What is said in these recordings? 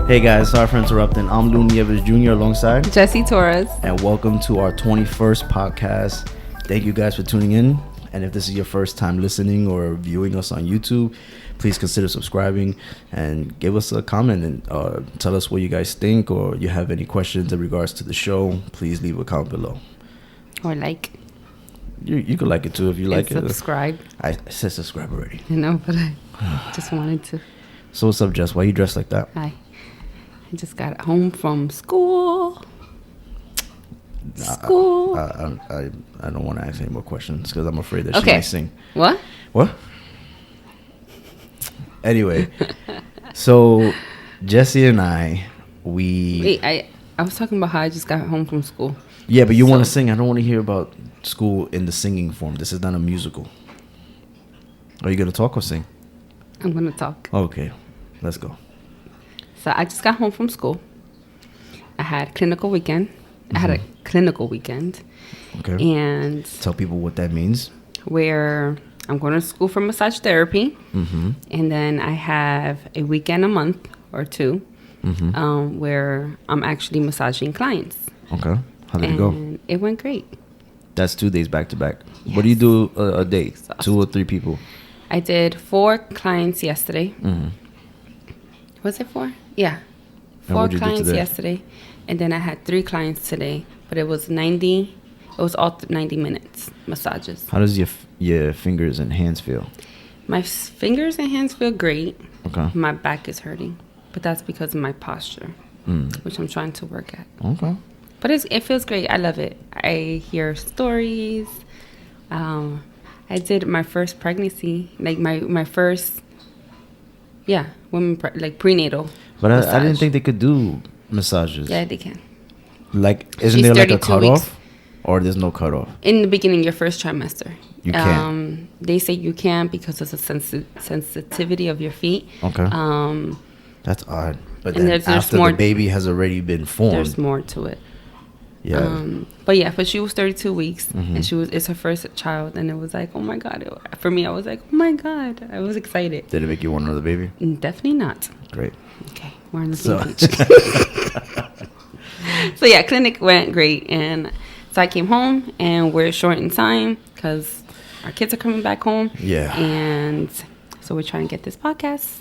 Hey guys, sorry for interrupting. I'm Lou Nieves Jr. alongside Jesse Torres. And welcome to our 21st podcast. Thank you guys for tuning in. And if this is your first time listening or viewing us on YouTube, please consider subscribing and give us a comment and tell us what you guys think, or you have any questions in regards to the show. Please leave a comment below. Or like. You could like it too if you like it. Subscribe. I said subscribe already. I know, but I just wanted to. So what's up, Jess? Why you dressed like that? Hi. I just got home from school. I don't want to ask any more questions because I'm afraid that she might sing. What? Anyway, so Jesse and we... Wait, I was talking about how I just got home from school. Yeah, but you want to sing. I don't want to hear about school in the singing form. This is not a musical. Are you going to talk or sing? I'm going to talk. Okay, let's go. So I just got home from school. I had clinical weekend. I had a clinical weekend. Okay. And tell people what that means. Where I'm going to school for massage therapy. Mm-hmm. And then I have a weekend a month or two where I'm actually massaging clients. Okay. How did it go? It went great. That's 2 days back to back. Yes. What do you do a day? Awesome. 2 or 3 people? I did 4 clients yesterday. Mm-hmm. Was it 4? Yeah. 4 clients yesterday. And then I had 3 clients today. But it was 90. It was all 90 minutes massages. How does your fingers and hands feel? My fingers and hands feel great. Okay. My back is hurting. But that's because of my posture, which I'm trying to work at. Okay. But it feels great. I love it. I hear stories. I did my first pregnancy, like my first, women prenatal. But I didn't think they could do massages. Yeah, they can. Like, isn't there like a cutoff, or there's no cutoff? In the beginning, your first trimester, you can. They say you can because of the sensitivity of your feet. Okay. That's odd. But then after the baby has already been formed, there's more to it. Yeah. But she was 32 weeks and it's her first child, and it was like, oh my God. For me, I was like, oh my God. I was excited. Did it make you want another baby? Definitely not. Great. Okay. We're on the same page. So yeah, clinic went great. And so I came home and we're short in time because our kids are coming back home. Yeah. And so we're trying to get this podcast.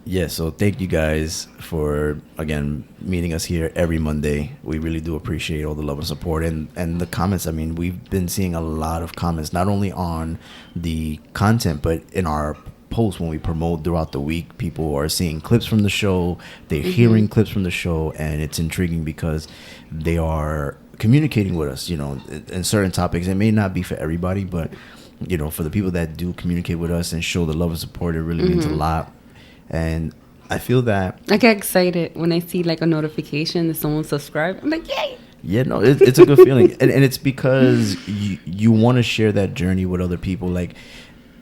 Yeah, so thank you guys for, again, meeting us here every Monday. We really do appreciate all the love and support and the comments. I mean, we've been seeing a lot of comments, not only on the content, but in our posts when we promote throughout the week. People are seeing clips from the show. They're hearing clips from the show, and it's intriguing because they are communicating with us, in certain topics. It may not be for everybody, but, for the people that do communicate with us and show the love and support, it really means a lot. And I feel that I get excited when I see like a notification that someone subscribed. I'm like, yay! Yeah, no, it's a good feeling, and it's because you want to share that journey with other people. Like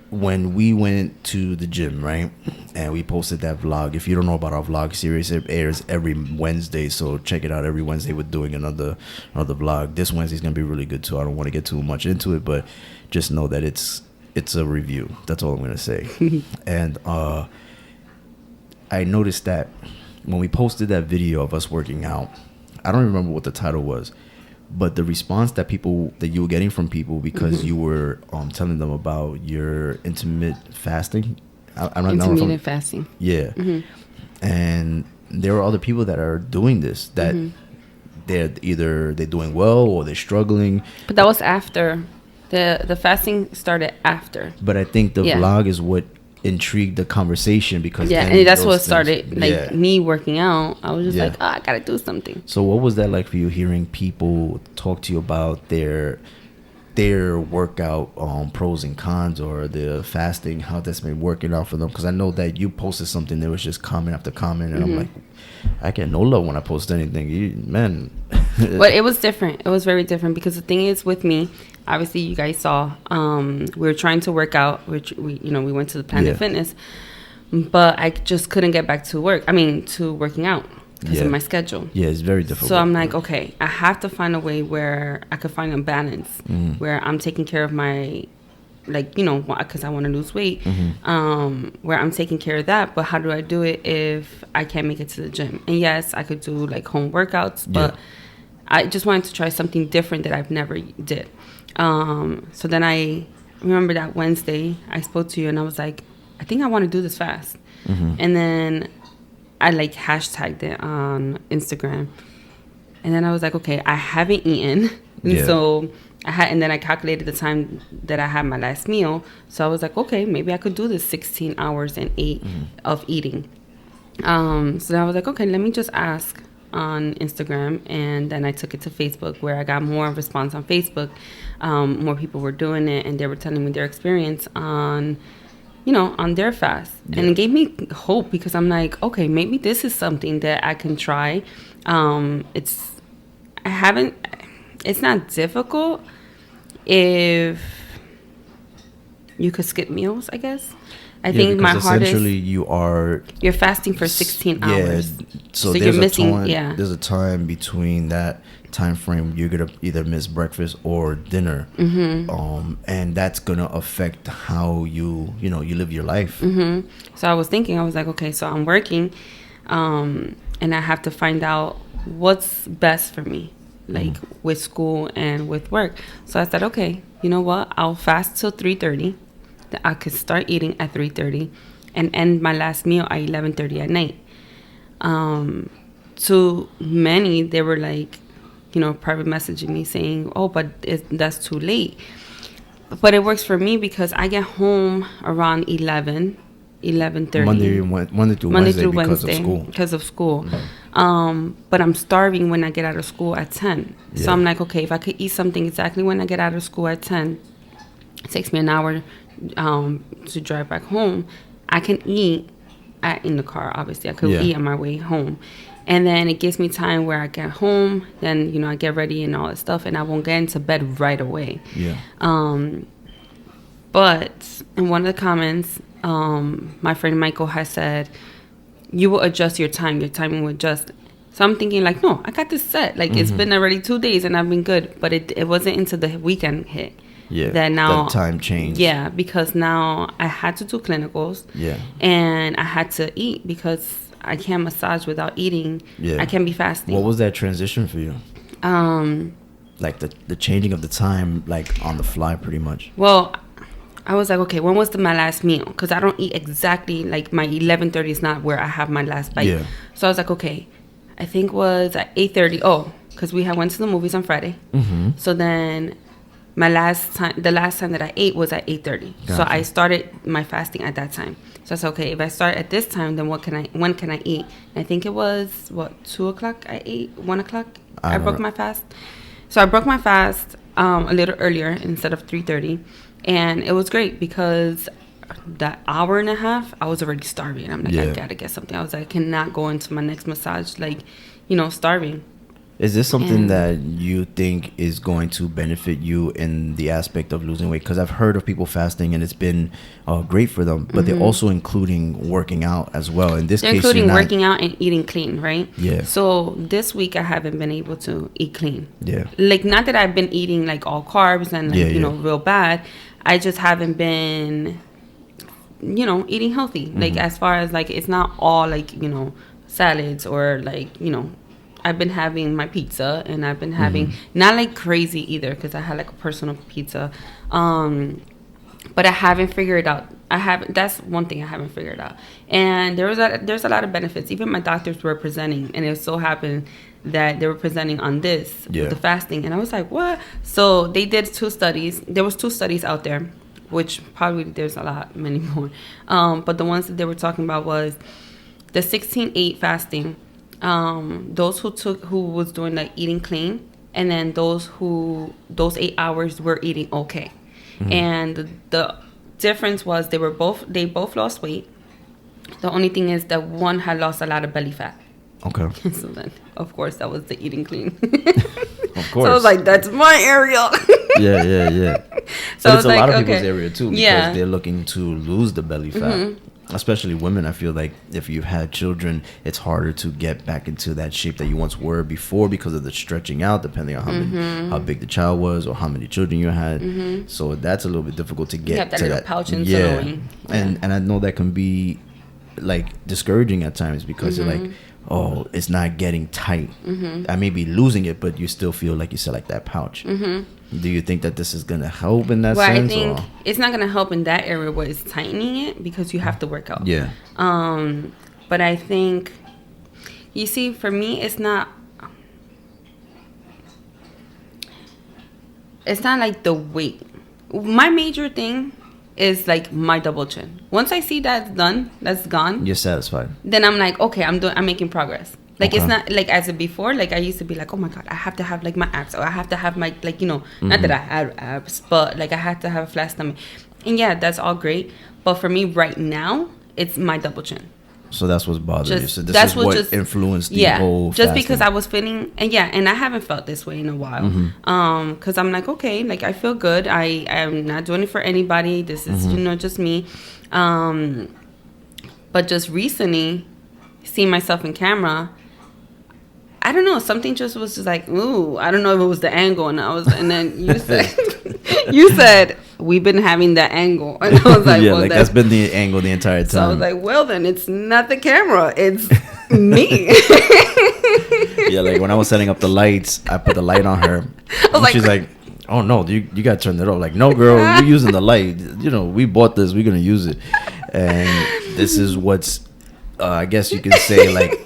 when we went to the gym, right, and we posted that vlog. If you don't know about our vlog series, it airs every Wednesday, so check it out. Every Wednesday we're doing another vlog. This Wednesday's gonna be really good too. I don't want to get too much into it, but just know that it's a review. That's all I'm gonna say. And I noticed that when we posted that video of us working out, I don't remember what the title was, but the response that you were getting from people because you were telling them about your intermittent fasting. Intermittent fasting. Yeah. And there are other people that are doing this that they're doing well or they're struggling. But that was after. The fasting started after. But I think the vlog is what intrigued the conversation because and that's what started me working out. I was just like, I gotta do something. So what was that like for you, hearing people talk to you about their workout pros and cons, or the fasting, how that's been working out for them? Because I know that you posted something, there was just comment after comment, and I'm like, I get no love when I post anything, man. But it was different. It was very different because the thing is with me, obviously you guys saw, we were trying to work out, which we went to the Planet Fitness, but I just couldn't get back to working out because of my schedule. Yeah, it's very difficult. So I'm like, okay, I have to find a way where I could find a balance where I'm taking care of my like, because I want to lose weight, Mm-hmm. where I'm taking care of that. But how do I do it if I can't make it to the gym? And yes, I could do like home workouts, but I just wanted to try something different that I've never did. So then I remember that Wednesday I spoke to you and I was like, I think I want to do this fast. Mm-hmm. And then I like hashtagged it on Instagram. And then I was like, okay, I haven't eaten. And so and then I calculated the time that I had my last meal. So I was like, okay, maybe I could do this 16 hours and 8 of eating. So then I was like, okay, let me just ask on Instagram. And then I took it to Facebook, where I got more response on Facebook. More people were doing it, and they were telling me their experience on their fast. And it gave me hope, because I'm like, okay, maybe this is something that I can try. It's not difficult if you could skip meals, I guess. I think my hardest, essentially you're fasting for 16 hours. So you're there's missing, there's a time between that time frame you're gonna either miss breakfast or dinner, and that's gonna affect how you live your life. So I was thinking, I was like, okay, so I'm working, and I have to find out what's best for me, like with school and with work. So I said, okay, you know what? I'll fast till 3:30. That I could start eating at 3:30 and end my last meal at 11:30 at night. To many, they were like, private messaging me saying, oh, but that's too late. But it works for me because I get home around 11:30. Monday through Wednesday because of school. But I'm starving when I get out of school at 10. So I'm like, okay, if I could eat something exactly when I get out of school at 10, it takes me an hour to drive back home. I can eat in the car. Obviously, I could eat on my way home, and then it gives me time where I get home. Then I get ready and all that stuff, and I won't get into bed right away. But in one of the comments, my friend Michael has said, you will adjust your time. Your timing will adjust. So I'm thinking like, no, I got this set. Like it's been already 2 days and I've been good. But it wasn't until the weekend hit. That now the time changed. Yeah, because now I had to do clinicals. And I had to eat because I can't massage without eating. I can't be fasting. What was that transition for you? Like the changing of the time, like on the fly, pretty much. Well, I was like, okay, when was my last meal? Because I don't eat exactly, like my 11:30 is not where I have my last bite. So I was like, okay, I think it was at 8:30. Oh, because we went to the movies on Friday. So then the last time that I ate was at 8:30. Gotcha. So I started my fasting at that time. So I said, okay, if I start at this time, then when can I eat? And I think it was 2 o'clock I ate, 1 o'clock I broke my fast. So I broke my fast a little earlier instead of 3:30. And it was great because that hour and a half, I was already starving. I'm like, I gotta get something. I was like, I cannot go into my next massage, like, starving. Is this something that you think is going to benefit you in the aspect of losing weight? Because I've heard of people fasting and it's been great for them, but they're also including working out as well. In this case, including working out and eating clean, right? So this week I haven't been able to eat clean. Like, not that I've been eating like all carbs and real bad. I just haven't been, eating healthy. Like, as far as like, it's not all like, salads or like, I've been having my pizza and I've been having, not like crazy either, because I had like a personal pizza. But I haven't figured out. That's one thing I haven't figured out. And there's a lot of benefits. Even my doctors were presenting, and it so happened that they were presenting on this, the fasting. And I was like, what? So they did 2 studies. There was 2 studies out there, which probably there's many more. But the ones that they were talking about was the 16-8 fasting. Those who was doing like eating clean, and then those 8 hours were eating okay. And the difference was they both lost weight. The only thing is that one had lost a lot of belly fat. Okay. So then, of course, that was the eating clean. Of course. So I was like, that's my area. Yeah. So but it's a like, lot of people's area too, because they're looking to lose the belly fat. especially women, I feel like if you've had children, it's harder to get back into that shape that you once were before because of the stretching out, depending on how big the child was or how many children you had. So that's a little bit difficult to get You have that to little that. pouch and Yeah. sewing. And I know that can be like discouraging at times because you're like, oh, it's not getting tight. I may be losing it, but you still feel like you said, like that pouch. Do you think that this is gonna help in that Well, sense? I think or? it's not gonna help in that area where it's tightening it because you have to work out. Yeah. But I think, you see, for me, it's not like the weight. My major thing is like my double chin. Once I see that's done, that's gone, You're satisfied. then I'm like, okay, I'm making progress. Like Okay. it's not like as a before. Like I used to be like, oh my god, I have to have like my abs, or I have to have my like not that I had abs, but like I had to have a flat stomach. And yeah, that's all great. But for me right now, it's my double chin. So that's what's bothering you. Just- So this that's is what what just- influenced the whole just fasting. because I was feeling, and I haven't felt this way in a while. Because I'm like, okay, like I feel good. I am not doing it for anybody. This is just me. But just recently, seeing myself in camera, I don't know, something just was just like, ooh, I don't know if it was the angle, and then you said, we've been having that angle, and I was like, yeah, well, like that's been the angle the entire time. so I was like, well, then it's not the camera, it's me. Yeah, like when I was setting up the lights, I put the light on her. And like- she's like, oh no, you got to turn it off. Like, no, girl, we're using the light. We bought this, we're going to use it. And this is what's, I guess you can say, like,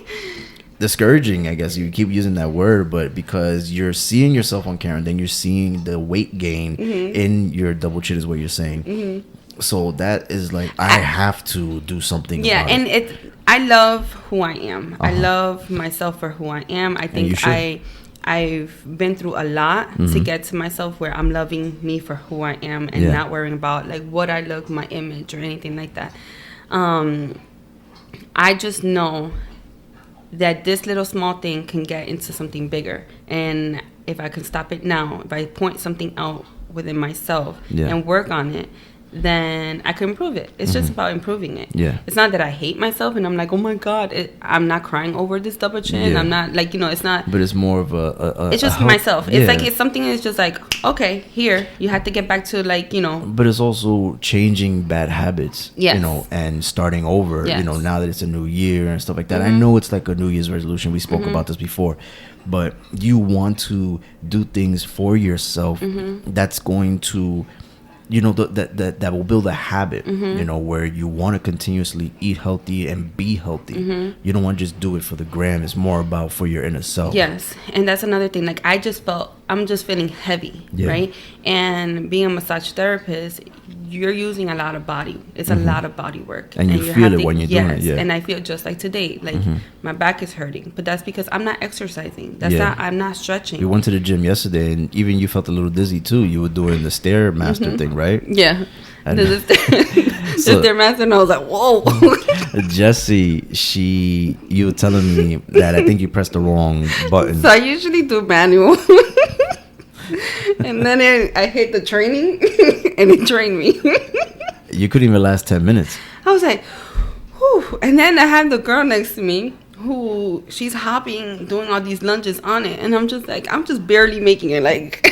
discouraging. I guess you keep using that word, but because you're seeing yourself on camera, then you're seeing the weight gain in your double chin is what you're saying. So that is like, I have to do something Yeah, about and it. I love who I am. I Uh-huh. love myself for who I am. I you think should. I've been through a lot to get to myself where I'm loving me for who I am and Yeah. not worrying about like what I look, my image, or anything like that. I just know that this little small thing can get into something bigger, and if I can stop it now, if I point something out within myself Yeah. and work on it, then I can improve it. It's just about improving it. Yeah. It's not that I hate myself and I'm like, oh my god, I'm not crying over this double chin. Yeah. I'm not like it's not. But it's more of a It's just help- myself. yeah. It's like it's something that's just like, okay, here you have to get back to like But it's also changing bad habits, Yes. and starting over, Yes. now that it's a new year and stuff like that. I know it's like a New Year's resolution. We spoke about this before, but you want to do things for yourself that's going to, that will build a habit, where you want to continuously eat healthy and be healthy. You don't want to just do it for the gram. It's more about for your inner self. Yes, and that's another thing. Like I'm just feeling heavy, Yeah. right? And being a massage therapist, you're using a lot of body. It's a lot of body work, And you feel it when you're doing it, yeah. And I feel just like today, like my back is hurting, but that's because I'm not exercising. That's Yeah. I'm not stretching. We went to the gym yesterday, and even you felt a little dizzy too. You were doing the Stairmaster thing, right? Yeah. And- This So- is their master, and I was like, whoa. Jessie, you were telling me that I think you pressed the wrong button. So I usually do manual. And then I hit the training, and it trained me. You couldn't even last 10 minutes. I was like, whew. And then I had the girl next to me who she's hopping, doing all these lunges on it. And I'm just like, I'm just barely making it. Like,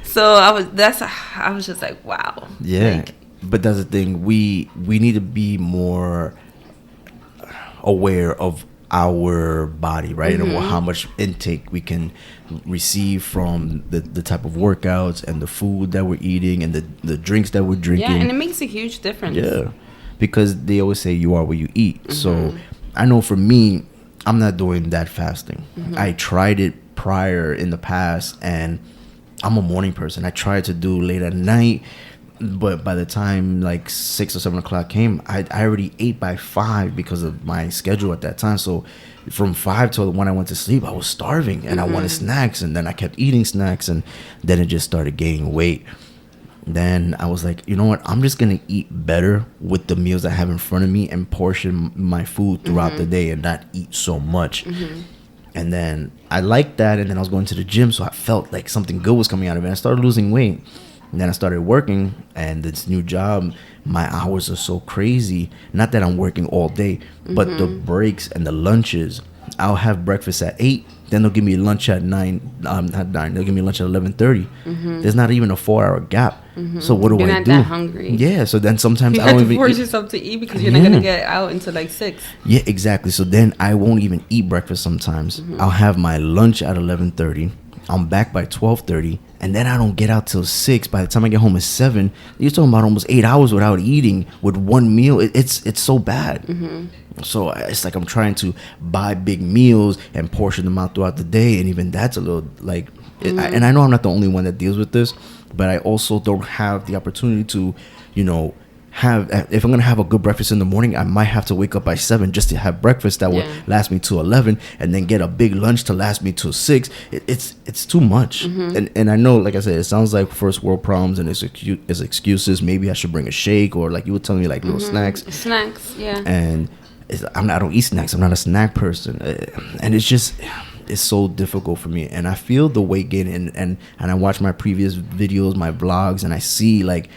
so I was just like, wow. Yeah. Like, But that's the thing. We need to be more aware of our body, right? And how much intake we can receive from the type of workouts and the food that we're eating and the drinks that we're drinking. yeah, and it makes a huge difference. Yeah, because they always say you are what you eat. So I know for me, I'm not doing that fasting. I tried it prior in the past, and I'm a morning person. I tried to do late at night, but by the time like 6 or 7 o'clock came, I already ate by 5 because of my schedule at that time. So from 5 till when I went to sleep, I was starving and I wanted snacks, and then I kept eating snacks, and then it just started gaining weight. Then I was like, you know what? I'm just going to eat better with the meals I have in front of me and portion my food throughout the day and not eat so much. And then I liked that. And then I was going to the gym, so I felt like something good was coming out of it. I started losing weight. And then I started working, and this new job, my hours are so crazy. Not that I'm working all day, but the breaks and the lunches. I'll have breakfast at 8. Then they'll give me lunch at 9. Not 9. They'll give me lunch at 11:30. There's not even a 4-hour gap. So what do You're I not do? that hungry. Yeah. So then sometimes You I have don't to even force eat. yourself to eat because you're not gonna get out until like 6. Yeah, exactly. So then I won't even eat breakfast sometimes. I'll have my lunch at 11:30. I'm back by 12:30, and then I don't get out till 6. By the time I get home at 7, you're talking about almost 8 hours without eating with one meal. It's so bad. So it's like I'm trying to buy big meals and portion them out throughout the day, and even that's a little like. And I know I'm not the only one that deals with this, but I also don't have the opportunity to, if I'm gonna have a good breakfast in the morning, I might have to wake up by 7 just to have breakfast that will last me to 11, and then get a big lunch to last me till 6. It's too much, and I know, like I said, it sounds like first world problems and it's excuses. Maybe I should bring a shake, or like you were telling me, like little snacks. Snacks, yeah. And I don't eat snacks. I'm not a snack person, and it's so difficult for me. And I feel the weight gain, and I watch my previous videos, my vlogs, and I see like.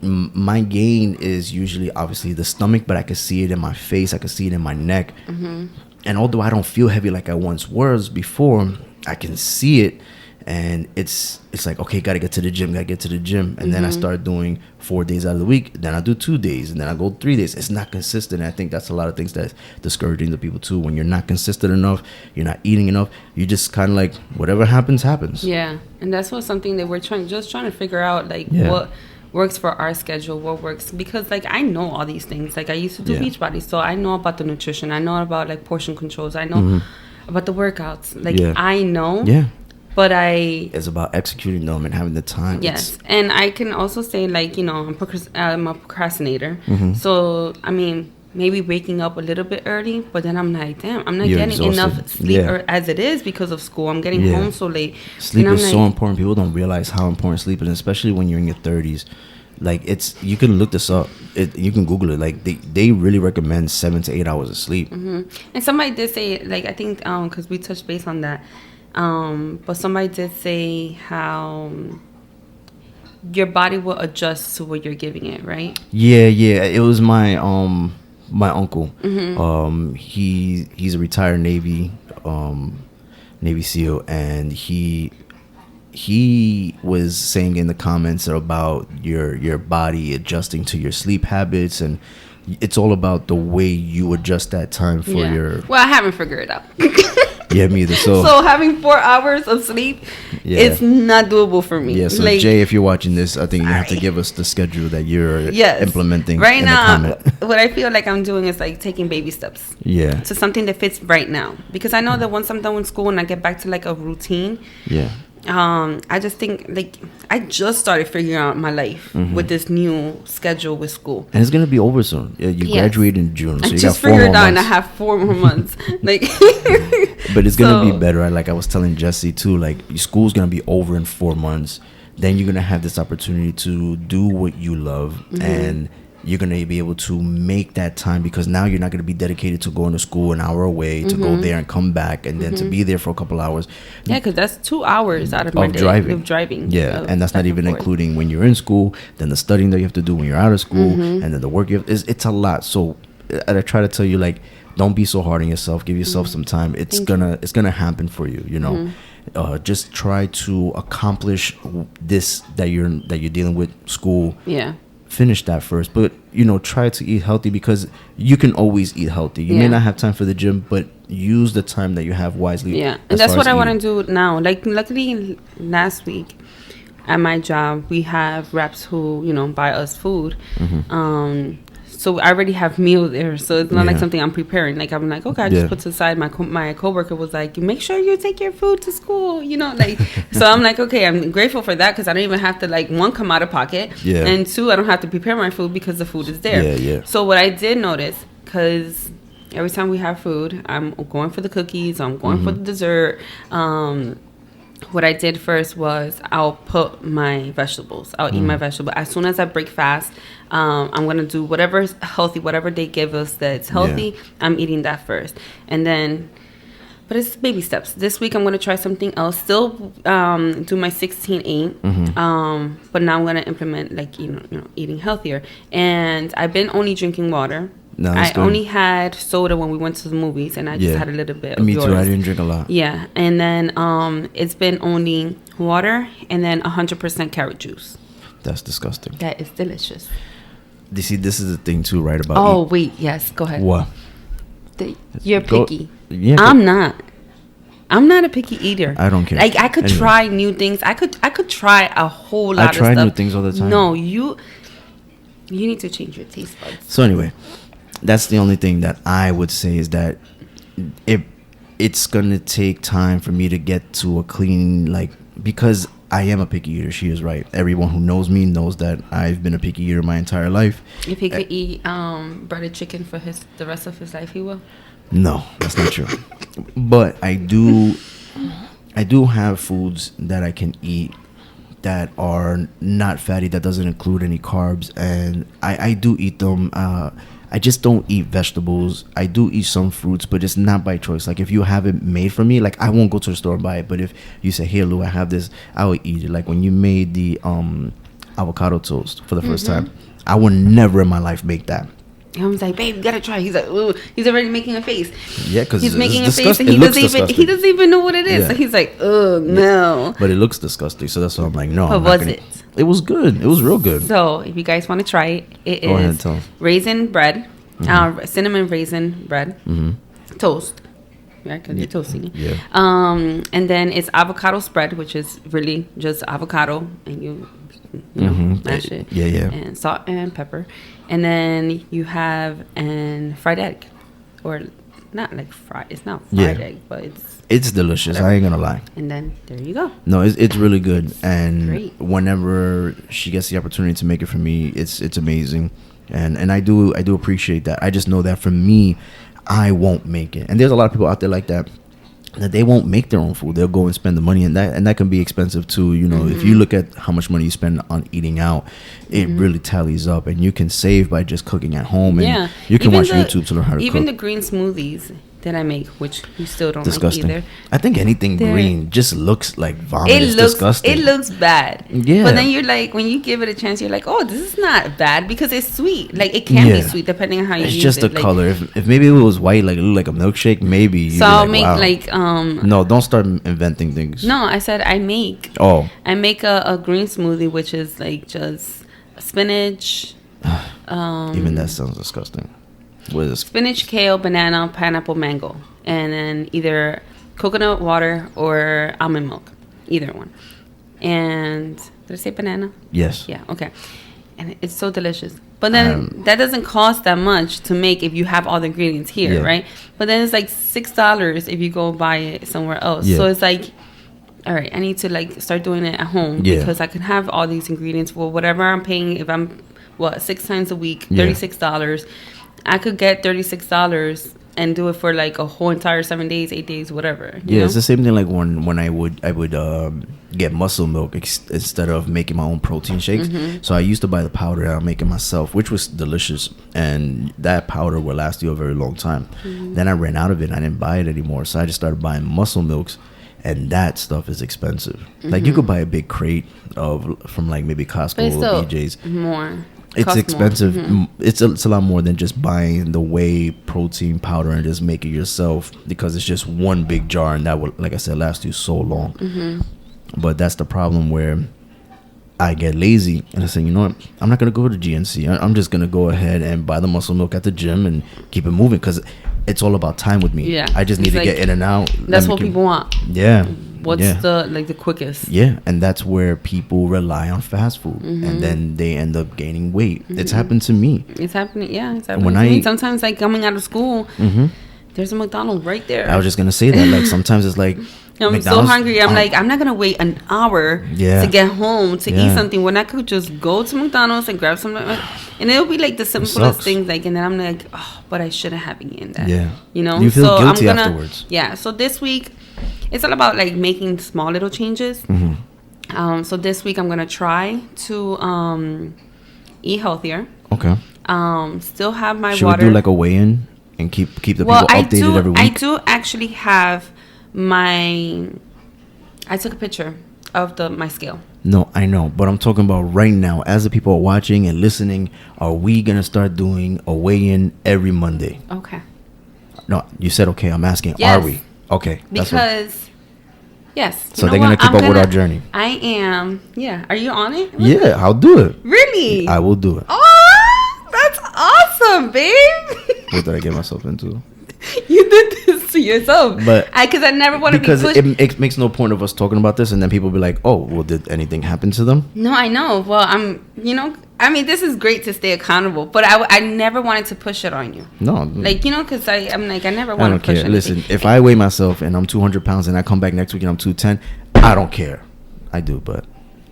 My gain is usually obviously the stomach, but I can see it in my face. I can see it in my neck. And although I don't feel heavy like I once was before, I can see it. And it's like, okay, gotta get to the gym. And then I start doing 4 days out of the week. Then I do 2 days, and then I go 3 days. It's not consistent. And I think that's a lot of things that's discouraging to people too. When you're not consistent enough, you're not eating enough, you just kind of like, whatever happens. Yeah. And that's what something that we're trying to figure out, like what works for our schedule, what works, because like I know all these things. Like I used to do Beachbody, so I know about the nutrition, I know about like portion controls, I know about the workouts, like I know, but it's about executing them and having the time. And I can also say, like, I'm a procrastinator, so I mean, maybe waking up a little bit early, but then I'm like, damn, I'm not getting exhausted. enough sleep as it is because of school. I'm getting home so late. Sleep is so important. People don't realize how important sleep is, especially when you're in your 30s. Like, you can look this up. You can Google it. Like, they really recommend 7 to 8 hours of sleep. And somebody did say, like, I think because we touched base on that, but somebody did say how your body will adjust to what you're giving it, right? Yeah. It was my uncle. He's a retired Navy SEAL, and he was saying in the comments about your body adjusting to your sleep habits, and it's all about the way you adjust that time for your. Well, I haven't figured it out. Yeah, me either. So having 4 hours of sleep, it's not doable for me. Yeah, so like, Jay, if you're watching this, I think you have to give us the schedule that you're implementing right now. What I feel like I'm doing is like taking baby steps. Yeah. To something that fits right now, because I know that once I'm done with school and I get back to like a routine. Yeah. I just think, like, I just started figuring out my life with this new schedule with school, and it's gonna be over soon. You graduate in June, so I you just got 4 more figured out, months. and I have 4 more months. Like, but it's gonna be better. Like I was telling Jesse too, like school's gonna be over in 4 months. Then you're gonna have this opportunity to do what you love, and you're going to be able to make that time, because now you're not going to be dedicated to going to school an hour away to go there and come back, and then to be there for a couple hours. Yeah, because that's 2 hours out of my day of driving. Yeah, and that's not even including when you're in school, then the studying that you have to do when you're out of school, and then the work you have. It's a lot. So I try to tell you, like, don't be so hard on yourself. Give yourself some time. It's gonna happen for you. You know, just try to accomplish this that you're dealing with, school. Yeah. Finish that first, but try to eat healthy, because you can always eat healthy. You may not have time for the gym, but use the time that you have wisely. Yeah, and that's what I want to do now. Like, luckily last week at my job, we have reps who buy us food. So I already have meal there, so it's not like something I'm preparing. Like, I'm like, okay, I just put to the side. My coworker was like, make sure you take your food to school, like. So I'm like, okay, I'm grateful for that, because I don't even have to, like, 1, come out of pocket, and 2, I don't have to prepare my food because the food is there. Yeah. So what I did notice, because every time we have food, I'm going for the cookies, I'm going for the dessert. What I did first was I'll put my vegetables. I'll eat my vegetable. As soon as I break fast, I'm going to do whatever's healthy, whatever they give us that's healthy. I'm eating that first. And then, but it's baby steps. This week I'm gonna try something else. Still do my 16-8, but now I'm gonna implement like eating healthier. And I've been only drinking water. No, I that's good. only had soda when we went to the movies, and I just had a little bit of Me yours. too. I didn't drink a lot. Yeah, and then it's been only water and then 100% carrot juice. That's disgusting. That is delicious. You see, this is the thing too, right? About Oh wait, yes, go ahead. what? You're Go- picky. Yeah, I'm not. I'm not a picky eater. I don't care. Like I could Anyway. try new things. I could try a whole lot of stuff. I try new things all the time. No, you need to change your taste buds. So anyway, that's the only thing that I would say is that it's gonna take time for me to get to a clean, like, because I am a picky eater. She is right. Everyone who knows me knows that I've been a picky eater my entire life. If he could eat breaded chicken for the rest of his life, he will. No, that's not true. But I do have foods that I can eat that are not fatty, that doesn't include any carbs, and I do eat them. I just don't eat vegetables. I do eat some fruits, but it's not by choice. Like if you have it made for me, like I won't go to the store and buy it. But if you say, "Hey Lou, I have this," I will eat it. Like when you made the avocado toast for the first time, I would never in my life make that. I was like, babe, you gotta try. He's like, ooh, he's already making a face. Yeah, because he's making a face, disgusting. and It looks disgusting. he doesn't even know what it is. Yeah. So he's like, oh no. But it looks disgusting, so that's why I'm like, no. But I'm not was gonna- it? It was good. It was real good. So if you guys want to try it, it Go ahead and is tell. raisin bread, cinnamon raisin bread, toast. Yeah, because you're toasting it. Yeah. And then it's avocado spread, which is really just avocado, and you mash it. Yeah, yeah. And salt and pepper, and then you have an fried egg, or not like fried. It's not fried egg, but It's delicious. I ain't gonna lie. And then there you go. No, it's really good. And Great. whenever she gets the opportunity to make it for me, it's amazing. And I do appreciate that. I just know that for me, I won't make it. And there's a lot of people out there like that they won't make their own food. They'll go and spend the money, and that can be expensive too. You know, if you look at how much money you spend on eating out, it really tallies up, and you can save by just cooking at home. And you can watch YouTube to learn how to cook. Even the green smoothies that I make, which you still don't Disgusting. like either. I think anything green just looks like vomit. It's looks disgusting. It looks bad. Yeah. But then you're like, when you give it a chance, you're like, oh, this is not bad because it's sweet. Like it can be sweet depending on how you it's use just it. the color. If maybe it was white, like it looked like a milkshake, maybe. You'd So be I'll like, make wow. like No, don't start inventing things. No, I said I make. Oh. I make a green smoothie, which is like just spinach. Even that sounds disgusting. What is Spinach, kale, banana, pineapple, mango, and then either coconut water or almond milk, either one. And did I say banana? Yes. Yeah. Okay. And it's so delicious. But then that doesn't cost that much to make if you have all the ingredients here, right? But then it's like $6 if you go buy it somewhere else. Yeah. So it's like, all right, I need to like start doing it at home because I can have all these ingredients for whatever I'm paying. If I'm 6 times a week, $36. I could get $36 and do it for like a whole entire 7 days, 8 days, whatever. You know? It's the same thing like when I would get muscle milk instead of making my own protein shakes. So I used to buy the powder and I'll make it myself, which was delicious, and that powder will last you a very long time. Then I ran out of it and I didn't buy it anymore, so I just started buying muscle milks, and that stuff is expensive. Like you could buy a big crate from like maybe Costco or BJ's. More. It's expensive. It's a lot more than just buying the whey protein powder and just make it yourself, because it's just one big jar, and that will, like I said, last you so long. But that's the problem where I get lazy and I say, you know what, I'm not gonna go to GNC. I'm just gonna go ahead and buy the muscle milk at the gym and keep it moving, because it's all about time with me. I just need to get in and out. That's what people want. What's the quickest? And that's where people rely on fast food, and then they end up gaining weight. It's happened to me. It's happening. Yeah, it's happening to me. Sometimes, like coming out of school, there's a McDonald's right there. I was just gonna say that. Like sometimes it's like I'm McDonald's, so hungry. I'm like, I'm not gonna wait an hour to get home to eat something when I could just go to McDonald's and grab something. And it'll be like the simplest things. Like, and then I'm like, oh, but I shouldn't have eaten that. You know. You feel guilty afterwards. Yeah. So this week, it's all about like making small little changes. So this week I'm gonna try to eat healthier. Okay. Still have my Should water. we do like a weigh-in and keep the people updated every week? I do actually have I took a picture of my scale. No, I know, but I'm talking about right now. As the people are watching and listening, are we gonna start doing a weigh-in every Monday? Okay. No, you said okay. I'm asking, Yes. are we? Okay. Because, yes. So they're gonna keep up with our journey. I am. Yeah. Are you on it? Yeah, I'll do it. Really? I will do it. Oh, that's awesome, babe. What did I get myself into? You did this to yourself. But because I never want to be because pushed. it makes no point of us talking about this, and then people be like, "Oh, well, did anything happen to them?" No, I know. Well, I mean, this is great to stay accountable, but I never wanted to push it on you. No, Like, because I'm like, I never I want don't to push care. anything. Listen, if I weigh myself and I'm 200 pounds and I come back next week and I'm 210, I don't care. I do, but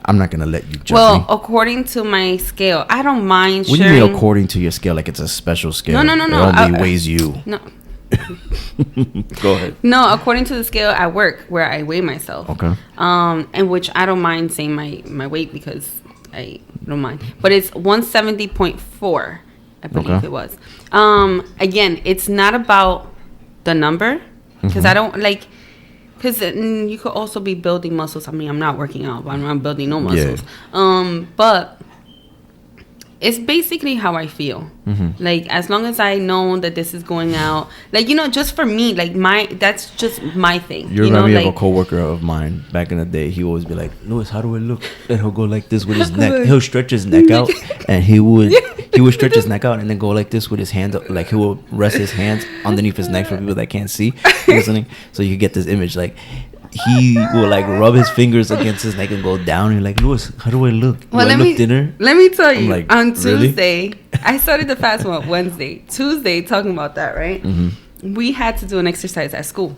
I'm not gonna let you judge me. According to my scale, I don't mind What do sharing. you mean according to your scale? Like it's a special scale? No. It only weighs you. No. Go ahead. No, according to the scale at work where I weigh myself. Okay. And which I don't mind saying my weight because I don't mind. But it's 170.4, I believe Okay. it was. Again, it's not about the number because I don't like. Because you could also be building muscles. I mean, I'm not working out, but I'm not building no muscles. But it's basically how I feel. Like, as long as I know that this is going out, like, just for me, like, that's just my thing. You remind me of a coworker of mine back in the day. He always be like, "Louis, how do I look?" And he'll go like this with his neck. He'll stretch his neck out, and he would stretch his neck out and then go like this with his hands up. Like, he will rest his hands underneath his neck for people that can't see listening. So you get this image, like, he will like rub his fingers against his neck and go down. And you're like, "Louis, how do I look? Do I look thinner?" Let me tell you, like, on really? Tuesday, I started the fast one Wednesday. Tuesday, talking about that, right? We had to do an exercise at school.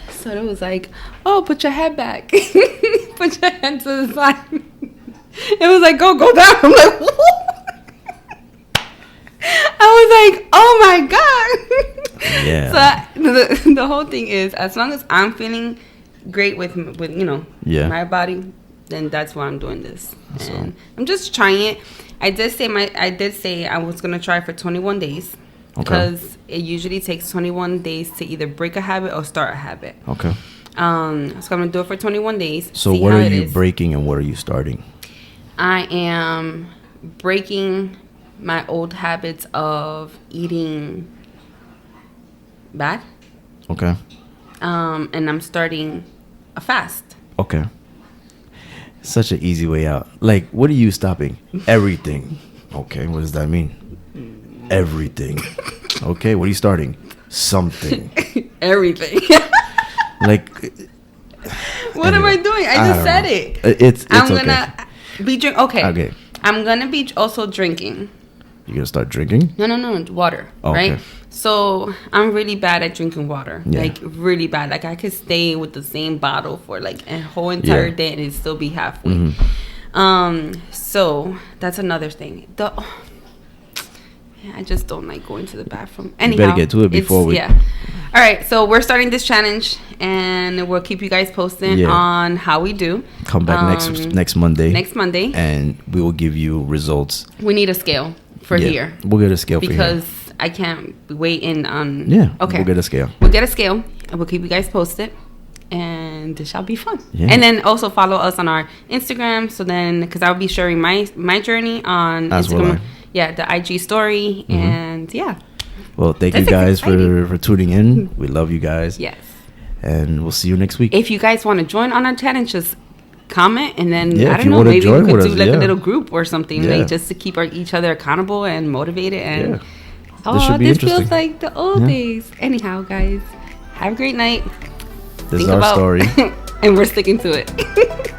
So it was like, oh, put your head back. Put your head to the side. It was like, go down. I'm like, whoa. I was like, oh my God. Yeah. So the whole thing is, as long as I'm feeling great with my body, then that's why I'm doing this. So. And I'm just trying it. I did say I was gonna try for 21 days. Because it usually takes 21 days to either break a habit or start a habit. Okay. So I'm gonna do it for 21 days. So what are you breaking and what are you starting? I am breaking my old habits of eating bad. Okay. And I'm starting a fast. Okay. Such an easy way out. Like, what are you stopping? Everything. Okay, what does that mean? Everything. Okay, what are you starting? Something. Everything. Like, what am I doing? I just said it. It's I'm okay. gonna be drink. Okay. Okay. I'm gonna be also drinking. You're gonna start drinking? No, water. Oh, right? okay. So I'm really bad at drinking water. Yeah. Like, really bad. Like, I could stay with the same bottle for like a whole entire day and it'd still be halfway. So that's another thing. I just don't like going to the bathroom. Anyhow, better get to it before we... Yeah. All right, so we're starting this challenge, and we'll keep you guys posted on how we do. Come back next Monday. Next Monday. And we will give you results. We need a scale for here. We'll get a scale for here. Because I can't wait in on... Yeah, okay. We'll get a scale. We'll get a scale, and we'll keep you guys posted. And this shall be fun. Yeah. And then also follow us on our Instagram. So then, because I'll be sharing my journey on As Instagram. will I. Yeah, the IG story. And yeah. Well, thank you guys for tuning in. We love you guys. Yes. And we'll see you next week. If you guys want to join on our challenge, just comment. And then, Yeah, I don't know, maybe we could do like a little group or something. Yeah. Like, just to keep each other accountable and motivated. And This should be this interesting. feels like the old days. Anyhow, guys, have a great night. This is our story. And we're sticking to it.